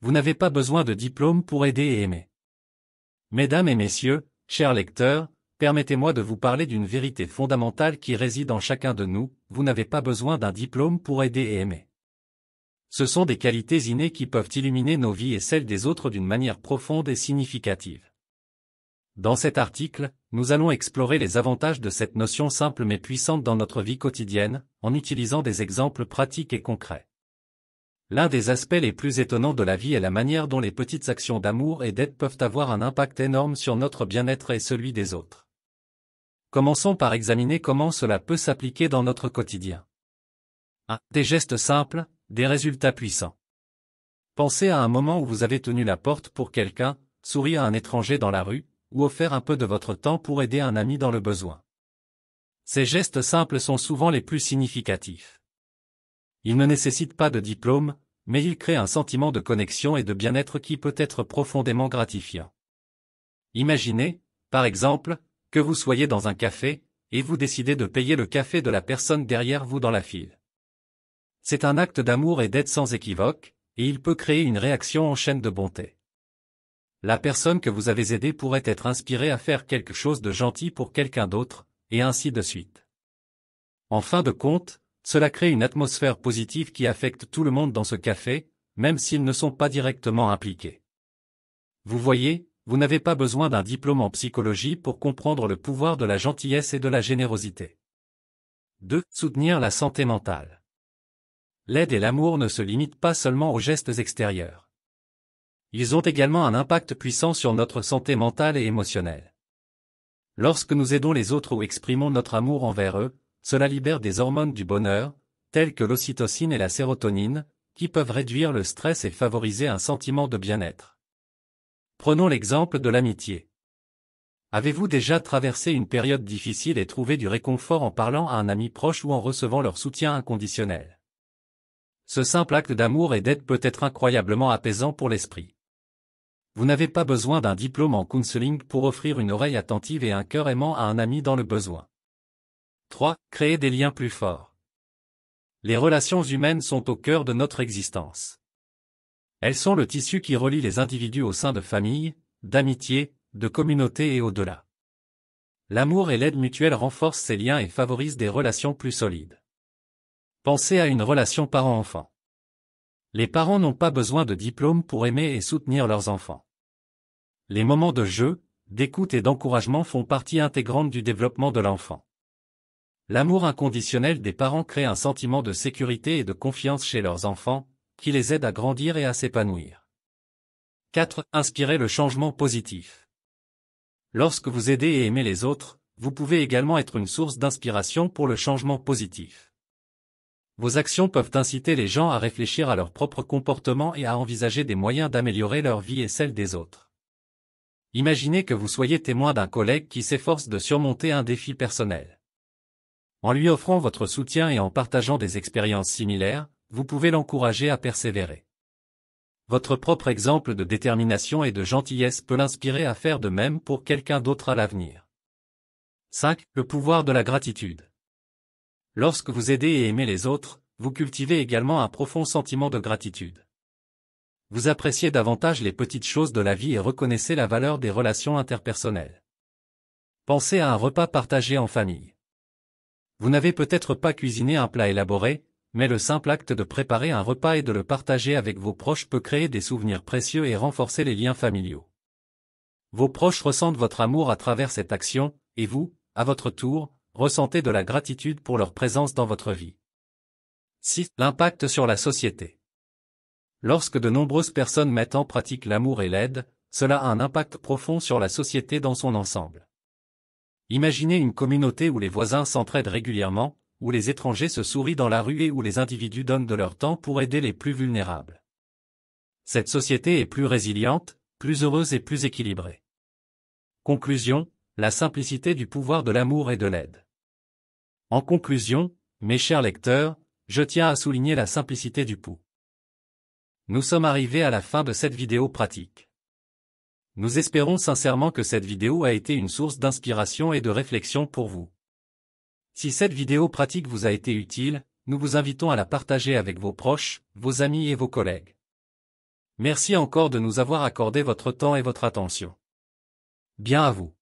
Vous n'avez pas besoin de diplôme pour aider et aimer. Mesdames et messieurs, chers lecteurs, permettez-moi de vous parler d'une vérité fondamentale qui réside en chacun de nous, vous n'avez pas besoin d'un diplôme pour aider et aimer. Ce sont des qualités innées qui peuvent illuminer nos vies et celles des autres d'une manière profonde et significative. Dans cet article, nous allons explorer les avantages de cette notion simple mais puissante dans notre vie quotidienne, en utilisant des exemples pratiques et concrets. L'un des aspects les plus étonnants de la vie est la manière dont les petites actions d'amour et d'aide peuvent avoir un impact énorme sur notre bien-être et celui des autres. Commençons par examiner comment cela peut s'appliquer dans notre quotidien. 1. Des gestes simples, des résultats puissants. Pensez à un moment où vous avez tenu la porte pour quelqu'un, souri à un étranger dans la rue, ou offert un peu de votre temps pour aider un ami dans le besoin. Ces gestes simples sont souvent les plus significatifs. Ils ne nécessitent pas de diplôme, mais ils créent un sentiment de connexion et de bien-être qui peut être profondément gratifiant. Imaginez, par exemple, que vous soyez dans un café, et vous décidez de payer le café de la personne derrière vous dans la file. C'est un acte d'amour et d'aide sans équivoque, et il peut créer une réaction en chaîne de bonté. La personne que vous avez aidée pourrait être inspirée à faire quelque chose de gentil pour quelqu'un d'autre, et ainsi de suite. En fin de compte, cela crée une atmosphère positive qui affecte tout le monde dans ce café, même s'ils ne sont pas directement impliqués. Vous voyez, vous n'avez pas besoin d'un diplôme en psychologie pour comprendre le pouvoir de la gentillesse et de la générosité. 2. Soutenir la santé mentale. L'aide et l'amour ne se limitent pas seulement aux gestes extérieurs. Ils ont également un impact puissant sur notre santé mentale et émotionnelle. Lorsque nous aidons les autres ou exprimons notre amour envers eux, cela libère des hormones du bonheur, telles que l'ocytocine et la sérotonine, qui peuvent réduire le stress et favoriser un sentiment de bien-être. Prenons l'exemple de l'amitié. Avez-vous déjà traversé une période difficile et trouvé du réconfort en parlant à un ami proche ou en recevant leur soutien inconditionnel? Ce simple acte d'amour et d'aide peut être incroyablement apaisant pour l'esprit. Vous n'avez pas besoin d'un diplôme en counseling pour offrir une oreille attentive et un cœur aimant à un ami dans le besoin. 3. Créer des liens plus forts. Les relations humaines sont au cœur de notre existence. Elles sont le tissu qui relie les individus au sein de familles, d'amitiés, de communautés et au-delà. L'amour et l'aide mutuelle renforcent ces liens et favorisent des relations plus solides. Pensez à une relation parent-enfant. Les parents n'ont pas besoin de diplôme pour aimer et soutenir leurs enfants. Les moments de jeu, d'écoute et d'encouragement font partie intégrante du développement de l'enfant. L'amour inconditionnel des parents crée un sentiment de sécurité et de confiance chez leurs enfants, qui les aide à grandir et à s'épanouir. 4. Inspirer le changement positif. Lorsque vous aidez et aimez les autres, vous pouvez également être une source d'inspiration pour le changement positif. Vos actions peuvent inciter les gens à réfléchir à leur propre comportement et à envisager des moyens d'améliorer leur vie et celle des autres. Imaginez que vous soyez témoin d'un collègue qui s'efforce de surmonter un défi personnel. En lui offrant votre soutien et en partageant des expériences similaires, vous pouvez l'encourager à persévérer. Votre propre exemple de détermination et de gentillesse peut l'inspirer à faire de même pour quelqu'un d'autre à l'avenir. 5. Le pouvoir de la gratitude. Lorsque vous aidez et aimez les autres, vous cultivez également un profond sentiment de gratitude. Vous appréciez davantage les petites choses de la vie et reconnaissez la valeur des relations interpersonnelles. Pensez à un repas partagé en famille. Vous n'avez peut-être pas cuisiné un plat élaboré, mais le simple acte de préparer un repas et de le partager avec vos proches peut créer des souvenirs précieux et renforcer les liens familiaux. Vos proches ressentent votre amour à travers cette action, et vous, à votre tour, ressentez de la gratitude pour leur présence dans votre vie. 6. L'impact sur la société. Lorsque de nombreuses personnes mettent en pratique l'amour et l'aide, cela a un impact profond sur la société dans son ensemble. Imaginez une communauté où les voisins s'entraident régulièrement, où les étrangers se sourient dans la rue et où les individus donnent de leur temps pour aider les plus vulnérables. Cette société est plus résiliente, plus heureuse et plus équilibrée. Conclusion, la simplicité du pouvoir de l'amour et de l'aide. En conclusion, mes chers lecteurs, je tiens à souligner la simplicité du pouls. Nous sommes arrivés à la fin de cette vidéo pratique. Nous espérons sincèrement que cette vidéo a été une source d'inspiration et de réflexion pour vous. Si cette vidéo pratique vous a été utile, nous vous invitons à la partager avec vos proches, vos amis et vos collègues. Merci encore de nous avoir accordé votre temps et votre attention. Bien à vous.